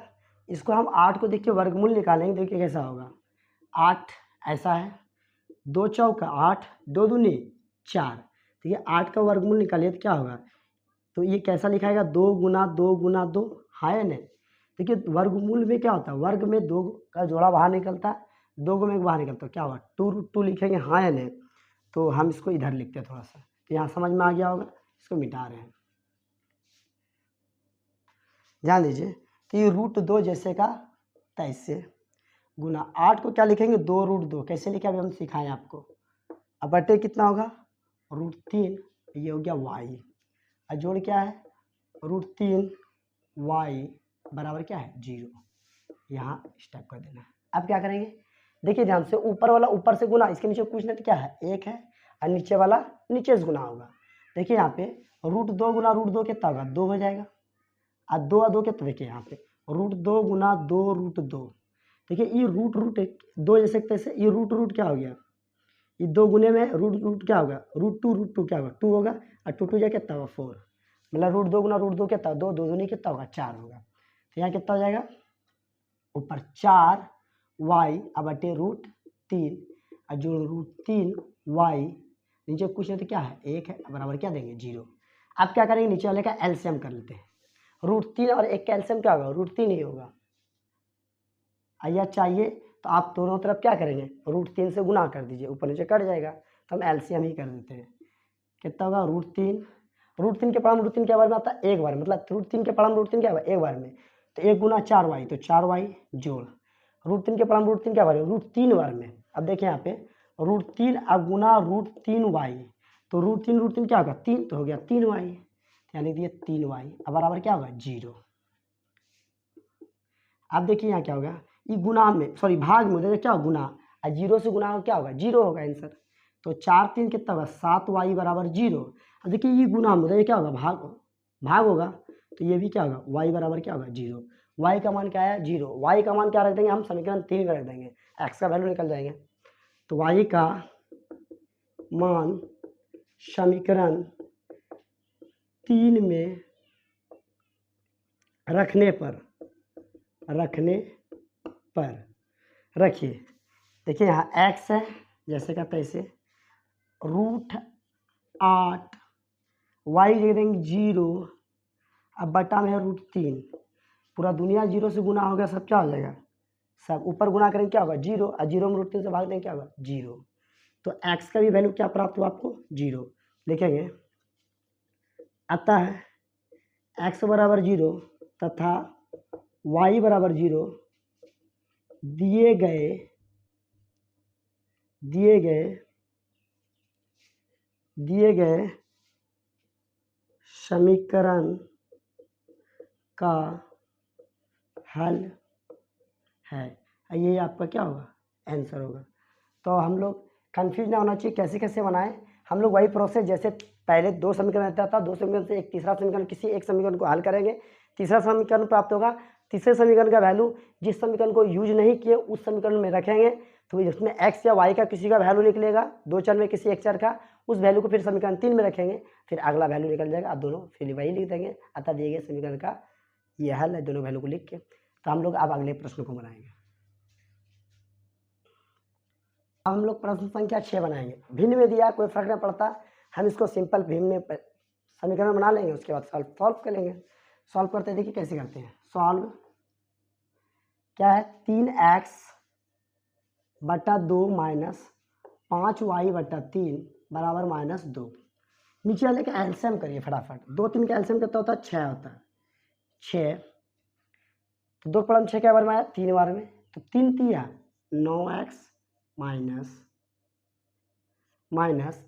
इसको हम 8 को देखिए वर्गमूल निकालेंगे, देखिए कैसा होगा, 8 ऐसा है, 2 चौका 8, 2 दूनी 4, ठीक है, 8 का वर्गमूल निकालिए तो क्या होगा, तो ये कैसा लिखाएगा, 2 गुना 2 गुना 2, हाँ है नहीं। देखिए वर्गमूल में क्या होता है, वर्ग में 2 का जोड़ा बाहर निकलता है, 2 में बाहर निकलता है, क्या होगा, 2√2 लिखेंगे, हाँ है नहीं। तो हम इसको इधर लिखते हैं थोड़ा सा, तो यहाँ समझ में आ गया होगा, इसको मिटा रहे हैं, ध्यान दीजिए। तो ये √2 जैसे का तैसे गुना 8 को क्या लिखेंगे, 2√2, कैसे लिखे अभी हम सिखाएं आपको। अब बटे कितना होगा, √3, ये हो गया y, और जोड़ क्या है, √3y बराबर क्या है, 0, यहाँ स्टेप कर देना। अब क्या करेंगे, देखिए ध्यान से, ऊपर वाला ऊपर से गुना, इसके नीचे कुछ नहीं तो क्या है, 1 है, और नीचे वाला नीचे से गुना होगा। देखिए यहाँ पे √2 गुना √2 कितना होगा, 2 हो जाएगा, और 2 और 2 कितना, देखिए यहाँ पे √2 गुना 2√2, देखिए ये रूट 2 जैसे तैसे, ये रूट क्या हो गया, ये 2 गुने में रूट क्या होगा, √2 क्या होगा, 2 होगा, और 2 जाए कितना होगा, 4, मतलब √2 गुना √2 कितना, 2 2 दूनी कितना होगा, 4 होगा। तो यहाँ कितना हो जाएगा, ऊपर 4y अब बटे √3, और जो √3y नीचे कुछ नहीं तो क्या है, 1 है, बराबर क्या देंगे, 0। अब क्या करेंगे, नीचे वाले का एलसीएम कर लेते हैं, √3 और 1 का एलसीएम क्या होगा, √3 ही होगा। आइए चाहिए तो आप दोनों तरफ क्या करेंगे, √3 से गुना कर दीजिए, ऊपर नीचे कट जाएगा, तो हम एलसीएम ही कर देते हैं। कितना होगा, √3 के पढ़म √3 क्या बार में आता है, एक बार, मतलब √3 के पढ़म √3 क्या होगा, एक बार में, तो 1 गुना 4y, तो 4y जोड़ √3 के पढ़म √3 क्या बार में, √3 बार में। अब देखिए यहाँ पे √3 अब गुना √3y, तो √3 क्या होगा, 3, तो हो गया 3y, यानी दिए 3y, अब बराबर क्या होगा, 0। अब देखिए यहाँ क्या होगा, ये गुना में, सॉरी भाग में उधर क्या होगा, गुना, और 0 से गुना क्या होगा, 0 होगा आंसर। तो 4 3 कितना होगा, 7y बराबर 0। अब देखिए ये गुना में उधर क्या होगा, भाग होगा, तो ये भी क्या होगा, y बराबर क्या होगा, 0। y का मान क्या है, 0, y का मान क्या रख देंगे हम, समीकरण 3 में रख देंगे, x का वैल्यू निकल जाएंगे। तो y का मान समीकरण 3 में रखने पर रखिए, देखिए यहाँ x है जैसे का तैसे, √8 y दे देंगे 0, अब बटा में है √3, पूरा दुनिया 0 से गुना हो गया, सब क्या हो जाएगा, सब ऊपर गुना करेंगे क्या होगा 0, और 0 में √3 से भाग देंगे क्या होगा 0। तो x का भी वैल्यू क्या प्राप्त हुआ आपको 0। लिखेंगे अतः x बराबर 0 तथा y बराबर 0 दिए गए समीकरण का हल है। ये आपका क्या होगा आंसर होगा। तो हम लोग कंफ्यूज ना होना चाहिए कैसे कैसे बनाएं। हम लोग वही प्रोसेस जैसे पहले 2 समीकरण रहता था, 2 समीकरण से एक तीसरा समीकरण, किसी एक समीकरण को हल करेंगे, तीसरा समीकरण प्राप्त होगा, तीसरे समीकरण का वैल्यू जिस समीकरण को यूज नहीं किए उस समीकरण में रखेंगे, तो जिसमें x या y का किसी का वैल्यू निकलेगा, 2 चर में किसी एक चर का, उस वैल्यू को फिर समीकरण 3 में रखेंगे, फिर अगला वैल्यू निकल जाएगा, आप दोनों फिर वही लिख देंगे। अतः दिए गए समीकरण का ये हल है, दोनों वैल्यू को लिख के। तो हम लोग अब अगले प्रश्न को बनाएंगे। अब हम लोग प्रश्न संख्या 6 बनाएंगे। भिन्न में दिया कोई फर्क नहीं पड़ता, हम इसको सिंपल भिन्न में समीकरण बना लेंगे, उसके बाद सॉल्व कर लेंगे। सॉल्व करते देखिए कैसे करते हैं। सॉल्व क्या है 3x बटा 2 माइनस 5y बटा 3 बराबर -2। नीचे वाले का एलसीएम करिए फटाफट। 2 3 का एलसीएम कितना होता है 6 होता है। 6 तो 2 पढ़म 6 क्या बार में आया 3 बार में, तो 3 3 9x माइनस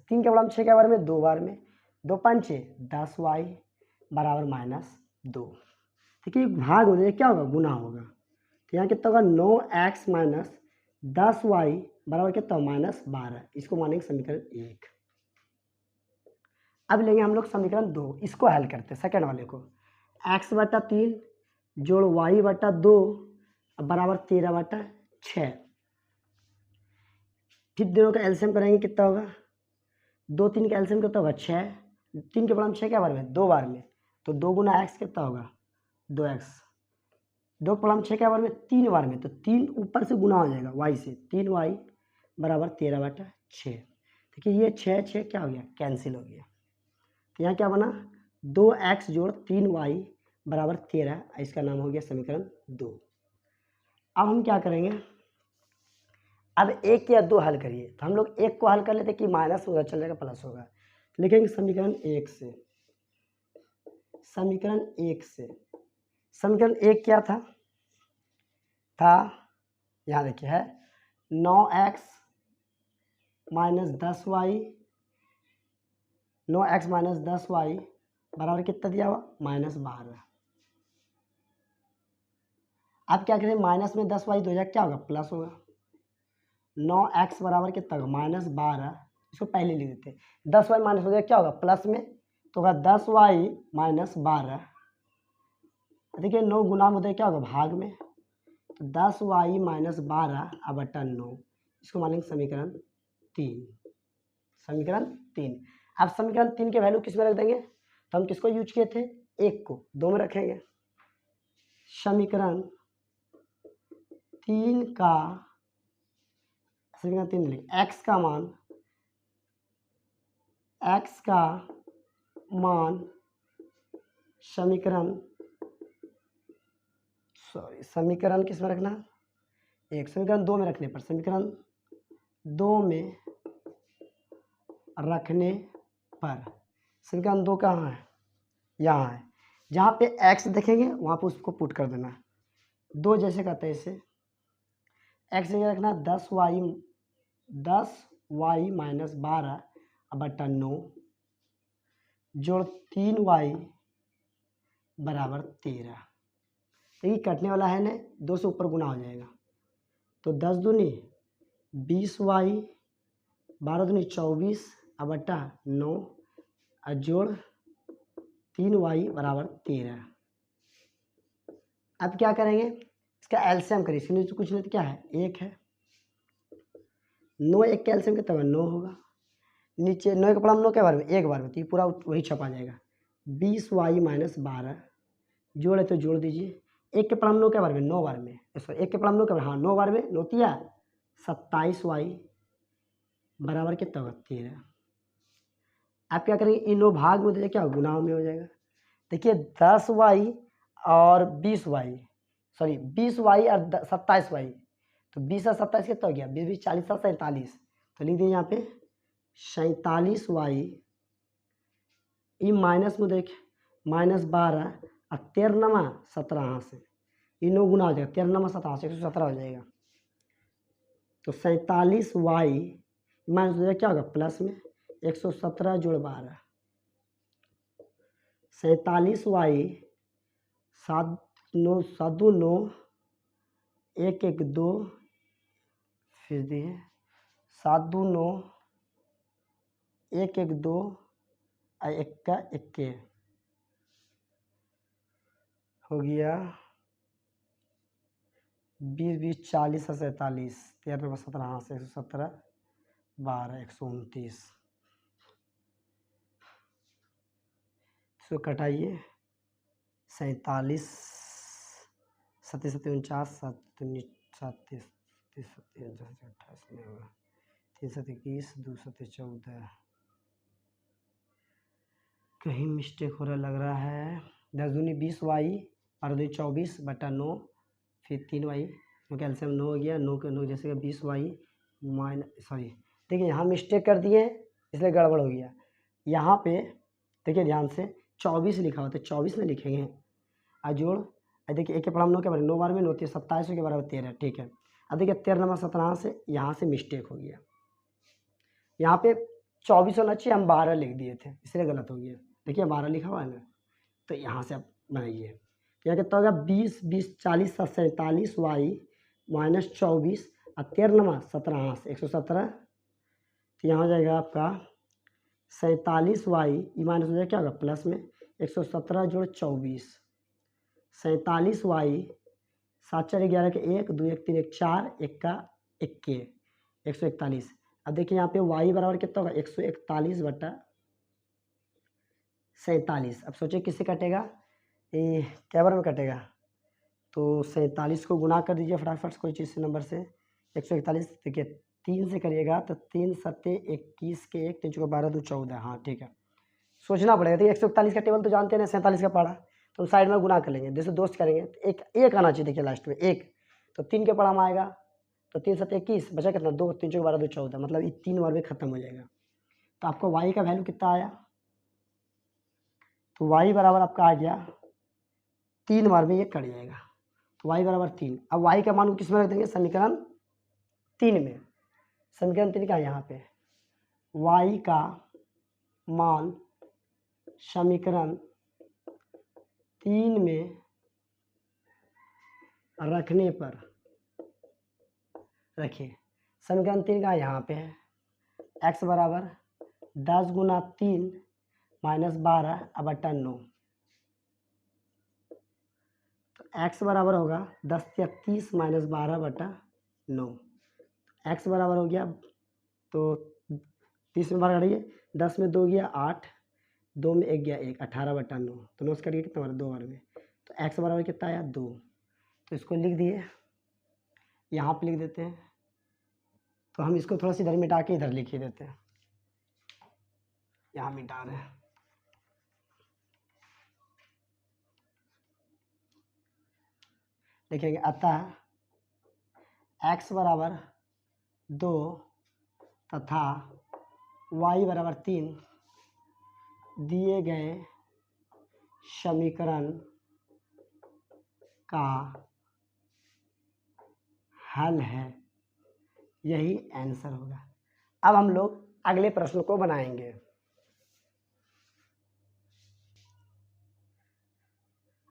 3 के बड़ा 6 के बार में 2 बार में, 2 5 10y बराबर -2। ठीक है भाग हो जाए क्या होगा गुना होगा, तो यहाँ कितना होगा 9x माइनस 10y बराबर कितना -12। इसको मानेंगे समीकरण 1। अब लेंगे हम लोग समीकरण 2, इसको हल करते हैं सेकंड वाले को। x बटा 3 जोड़ y बटा 2 बराबर 13 बटा 6। फिर दोनों का एलसीएम करेंगे कितना होगा 2 3 का एलसीएम कितना होगा 6, 3 के बराबर 6 क्या बार में 2 बार में, तो 2 गुना x कितना होगा 2x, 2 के बराबर 6 क्या बार में 3 बार में, तो 3 ऊपर से गुना हो जाएगा y से, 3y बराबर 13 बटा 6। देखिए ये 6 6 क्या हो गया कैंसिल हो गया, तो यहाँ क्या बना 2x जोड़ 3y बराबर 13, इसका नाम हो गया समीकरण 2। अब हम क्या करेंगे, अब 1 या 2 हल करिए, तो हम लोग 1 को हल कर लेते कि माइनस होगा चल जाएगा प्लस होगा। लिखेंगे समीकरण 1 से, समीकरण 1 से, समीकरण 1 क्या था यहाँ देखिए है 9x minus 10y, 9x minus 10y बराबर कितना दिया हुआ -12। अब क्या करें माइनस में 10y तो क्या होगा प्लस होगा, 9x बराबर कितना होगा -12, इसको पहले लिख देते हैं। 10y माइनस हो जाएगा क्या होगा प्लस में, तो होगा 10y माइनस 12। देखिए 9 गुना में होता है क्या होगा भाग में, तो 10y माइनस 12 अब बटा 9, इसको मानेंगे समीकरण 3। समीकरण 3। अब समीकरण 3 के वैल्यू किस में रख देंगे, तो हम किसको यूज किए थे 1 को 2 में रखेंगे। समीकरण 3 का समीकरण 3 लिख x का मान समीकरण किस में रखना, एक समीकरण 2 में रखने पर, समीकरण 2 में रखने पर, समीकरण 2 कहाँ है यहाँ है, जहाँ पे x देखेंगे वहाँ पे उसको पुट कर देना। 2 जैसे कहते हैं इसे x जगह रखना 10y माइनस 12 बटा 9 जोड़ 3y बराबर 13। तो ये कटने वाला है ना, 2 से ऊपर गुना हो जाएगा, तो 10 दूनी 20y, 12 दूनी 24 बटा 9 जोड़ 3y बराबर 13। अब क्या करेंगे इसका एलसीएम करिए, इसके नीचे कुछ नहीं तो क्या है 1 है, 9 1 का एलसीएम कितना होगा 9 होगा, नीचे 9 के पड़ा 9 के बार में 1 बार में, तो ये पूरा वही छपा जाएगा। 20y माइनस 12 जोड़े तो जोड़ दीजिए, 1 के पड़ा 9 के बार में 9 बार में, सॉरी 1 के पड़ा 9 के बार, हाँ 9 बार में 9 तिया 27y बराबर कितना होगा 13। आप क्या करेंगे इन लो भाग में क्या गुना में हो जाएगा। देखिए 10y और 20y सॉरी 20y और 27y, तो 20 और 27 कितना हो गया, 20 20 40 और 47, तो लिख दिए यहाँ पे 47y, ई माइनस में देख -12 और 13 17 से, ये 9 गुना हो जाएगा, 13 17 से 117 हो जाएगा। तो 47y माइनस हो जाएगा क्या होगा, प्लस में 117 जोड़ 12, 47y 7 9 7 2 9 1 1 2, फिर दिए 7 2 9 1 1 2 और 1 का 1 हो गया 20 20 40 और 47, 13 17 से 117 12 129, इसको कटाइए 47 37 49 7 30 28 में होगा 3 7 21 2 7 14, कहीं मिस्टेक हो रहा लग रहा है। 10 दूनी 20y और 2 24 बटा 9, फिर 3y, क्योंकि एलसीएम 9 हो गया, 9 के 9 जैसे 20y माइनस, सॉरी देखिए यहाँ मिस्टेक कर दिए इसलिए गड़बड़ हो गया। यहाँ पे देखिए ध्यान से 24 लिखा हुआ, तो 24 में लिखेंगे और जोड़, देखिए एक के पढ़ा 9 के बराबर 9 बार में 9 27 के बराबर 13, ठीक है। अब देखिए 13 17 से यहाँ से मिस्टेक हो गया, यहाँ पे 24 होना चाहिए, हम 12 लिख दिए थे इसलिए गलत हो गया। देखिए 12 लिखा हुआ है ना, तो यहाँ से आप बनाइए, यहाँ कितना होगा 20 20 40 और 47y माइनस 24 और 13 17 से 117, तो यहाँ हो जाएगा आपका 47y, ये माइनस हो जाएगा क्या होगा, प्लस में 117 जोड़ 24, 47y 7 4 11 के 1 2 1 3 1 4 1 का 1 141। अब देखिए यहाँ पे y बराबर कितना होगा 141 बटा 47। अब सोचिए किससे कटेगा, ये क्या बार में कटेगा, तो 47 को गुना कर दीजिए फटाफट कोई चीज़ से नंबर से, 141 देखिए 3 से करिएगा तो 3 7 21 के 1 3 4 12 2 14, हाँ ठीक है। सोचना पड़ेगा, देखिए 141 का टेबल तो जानते हैं ना, 47 का पढ़ा, तो साइड में गुना कर लेंगे, जैसे दोस्त करेंगे तो एक आना चाहिए, देखिए लास्ट में 1, तो 3 के पढ़ा में आएगा, तो 3 7 21 बचा कितना 2 3 4 12 2 14, मतलब ये 3 बार में खत्म हो जाएगा। तो आपको y का वैल्यू कितना आया, तो y बराबर आपका आ गया 3 बार में ये कट जाएगा, तो y बराबर 3। अब y का मान को किस में रख देंगे, समीकरण 3 में, समीकरण 3 का यहाँ पे y का मान समीकरण 3 में रखने पर, रखिए समीकरण 3 का यहाँ पे है x बराबर 10 गुना 3 माइनस 12 बटा 9, तो x बराबर होगा 10 या 30 माइनस 12 बटा 9, x बराबर हो गया, तो 30 में 12 कटिए, 10 में 2 गया 8, 2 में 1 गया 1, 18 बटा 9, तो 9 से कटिए कितना बार 2 बार में, तो x बराबर कितना आया 2, तो इसको लिख दिए, यहाँ पे लिख देते हैं, तो हम इसको थोड़ा सा इधर मिटा के इधर लिख ही देते हैं, यहाँ मिटा रहे हैं, लिखेंगे अतः x बराबर 2 तथा y बराबर 3 दिए गए समीकरण का हल है, यही आंसर होगा। अब हम लोग अगले प्रश्न को बनाएंगे।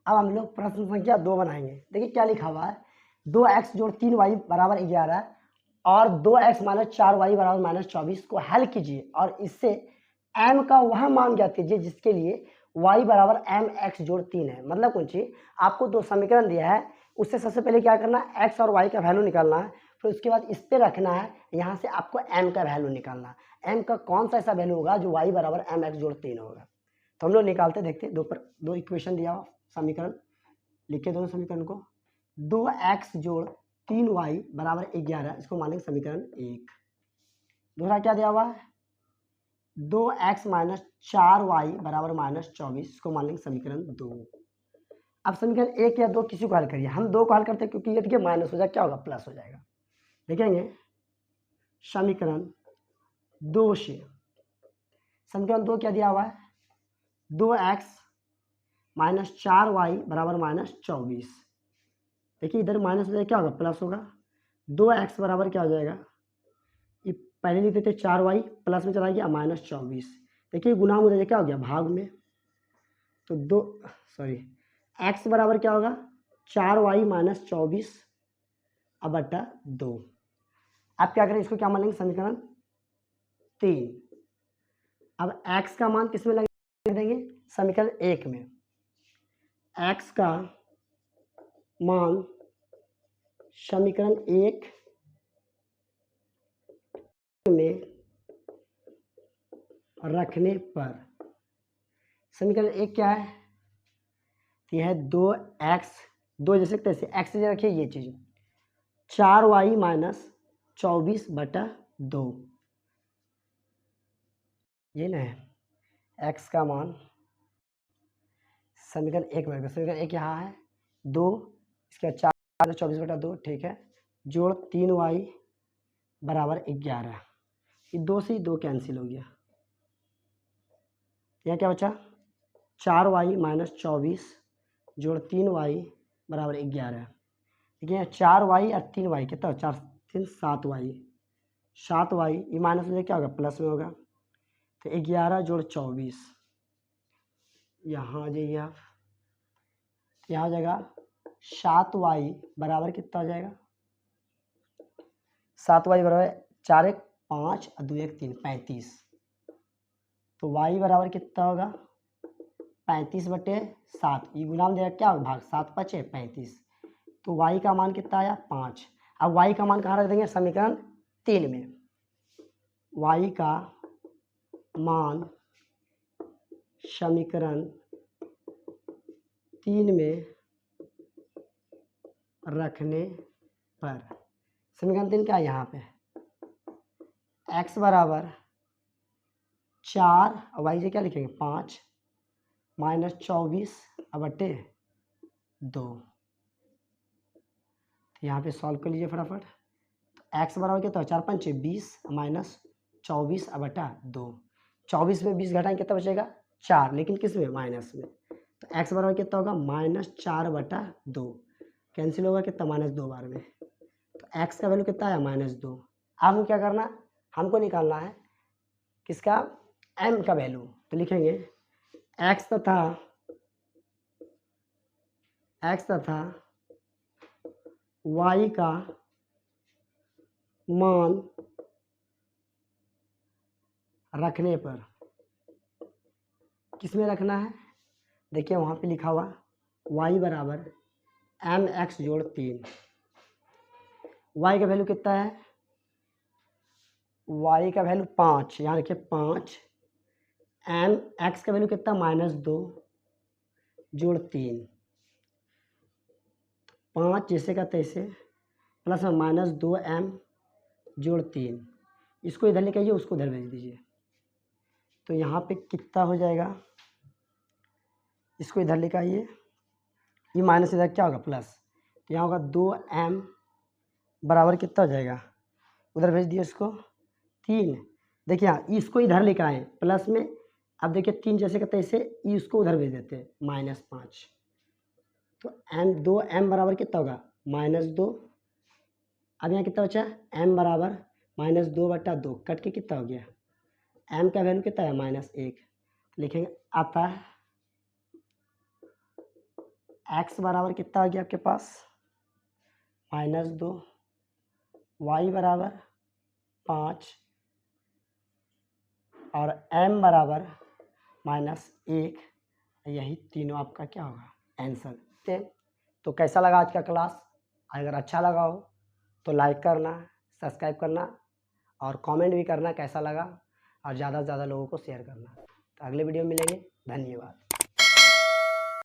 अब हम लोग प्रश्न संख्या 2 बनाएंगे। देखिए क्या लिखा हुआ है, 2x जोड़ 3y बराबर 11 और 2x माइनस 4y बराबर माइनस 24 को हल कीजिए और इससे m का वह मान ज्ञात कीजिए जिसके लिए y बराबर mx जोड़ 3 है। मतलब कौन सी, आपको दो समीकरण दिया है, उससे सबसे पहले क्या करना है, x और y का वैल्यू निकालना है, फिर उसके बाद इस पे रखना है, यहाँ से आपको m का वैल्यू निकालना है। m का कौन सा ऐसा वैल्यू होगा जो y बराबर mx जोड़ 3 होगा। तो हम लोग निकालते, देखते दो इक्वेशन दिया हुआ, समीकरण लिखे दोनों समीकरण को, 2x जोड़ 3y बराबर 11, इसको मानेंगे समीकरण 1। दूसरा क्या दिया हुआ है, 2x माइनस 4y बराबर माइनस 24, इसको मान लेंगे समीकरण 2। अब समीकरण 1 या 2 किसी को हल करिए, हम 2 को हल करते हैं क्योंकि ये देखिए माइनस हो जाएगा, क्या होगा प्लस हो जाएगा। देखेंगे समीकरण 2 से, समीकरण 2 क्या दिया हुआ है, 2x माइनस 4y बराबर माइनस 24। देखिए इधर माइनस हो जाएगा, क्या होगा प्लस होगा। 2x बराबर क्या हो जाएगा, ये पहले लिखते थे 4y, प्लस में चला गया माइनस 24। देखिए गुना हो जाएगा, क्या हो गया भाग में, तो x बराबर क्या होगा 4y माइनस 24 अब बटा 2। अब क्या करें, इसको क्या मान लेंगे समीकरण 3। अब x का मान किस में लगा देंगे, समीकरण 1 में। x का मान समीकरण 1 में रखने पर, समीकरण 1 क्या है, यह है 2x, 2 जैसे तैसे x से रखिए ये चीज़, 4y माइनस 24 बटा 2, ये ना है x का मान समीकरण 1 में, समीकरण 1 यहाँ है 2, इसके बाद 4 24 बटा 2, ठीक है, जोड़ 3y बराबर 11। ये 2 से 2 कैंसिल हो गया, यहाँ क्या बचा 4y माइनस 24 जोड़ 3y बराबर 11। देखिए 4y और 3y कितना, 4 3 7y, 7y ये माइनस में क्या होगा प्लस में होगा, तो 11 जोड़ 24, यहाँ आ जाइए आप, यहाँ हो जाएगा 7y बराबर कितना हो जाएगा, 7y बराबर 4 1 5 और 2 1 3 35, तो y बराबर कितना होगा 35/7, ये गुना में देगा क्या होगा भाग, 7 5 35, तो y का मान कितना आया 5। अब y का मान कहाँ रख देंगे, समीकरण 3 में। y का मान समीकरण 3 में रखने पर, समीकरण 3 क्या है यहाँ पे, x बराबर 4 और y से क्या लिखेंगे 5 माइनस 24 बटे 2, यहाँ पे सॉल्व कर लीजिए फटाफट। तो x बराबर कितना, 4 5 20 माइनस 24 बटा 2, 24 में 20 घटाएंगे कितना बचेगा 4, लेकिन किस में माइनस में, तो x बराबर कितना होगा माइनस 4 बटा 2, कैंसिल होगा कितना माइनस 2 बार में, तो x का वैल्यू कितना आया -2। अब हमको क्या करना, हमको निकालना है किसका m का वैल्यू, तो लिखेंगे x तथा y का मान रखने पर, किस में रखना है, देखिए वहाँ पे लिखा हुआ y बराबर mx जोड़ 3, y का वैल्यू कितना है, y का वैल्यू 5, यहाँ लिखिए 5, mx का वैल्यू कितना -2 जोड़ 3, 5 जैसे का तैसे प्लस में -2m जोड़ 3, इसको इधर लेके आइए उसको इधर भेज दीजिए, तो यहाँ पे कितना हो जाएगा, इसको इधर लेके आइए, ये माइनस इधर क्या होगा प्लस, तो यहाँ होगा 2m बराबर कितना हो जाएगा, उधर भेज दिए इसको 3, देखिए यहाँ इसको इधर लेके आए प्लस में, अब देखिए 3 जैसे का तैसे इसको उधर भेज देते -5, तो m बराबर कितना होगा -2, अब यहाँ कितना बचा m बराबर -2 बटा 2, कट के कितना हो गया, m का वैल्यू कितना है -1, लिखेंगे अतः x बराबर कितना आ गया आपके पास -2, y बराबर 5 और m बराबर -1, यही तीनों आपका क्या होगा आंसर। तो कैसा लगा आज का क्लास, अगर अच्छा लगा हो तो लाइक करना, सब्सक्राइब करना और कमेंट भी करना कैसा लगा, और ज़्यादा से ज़्यादा लोगों को शेयर करना। तो अगले वीडियो में मिलेंगे, धन्यवाद।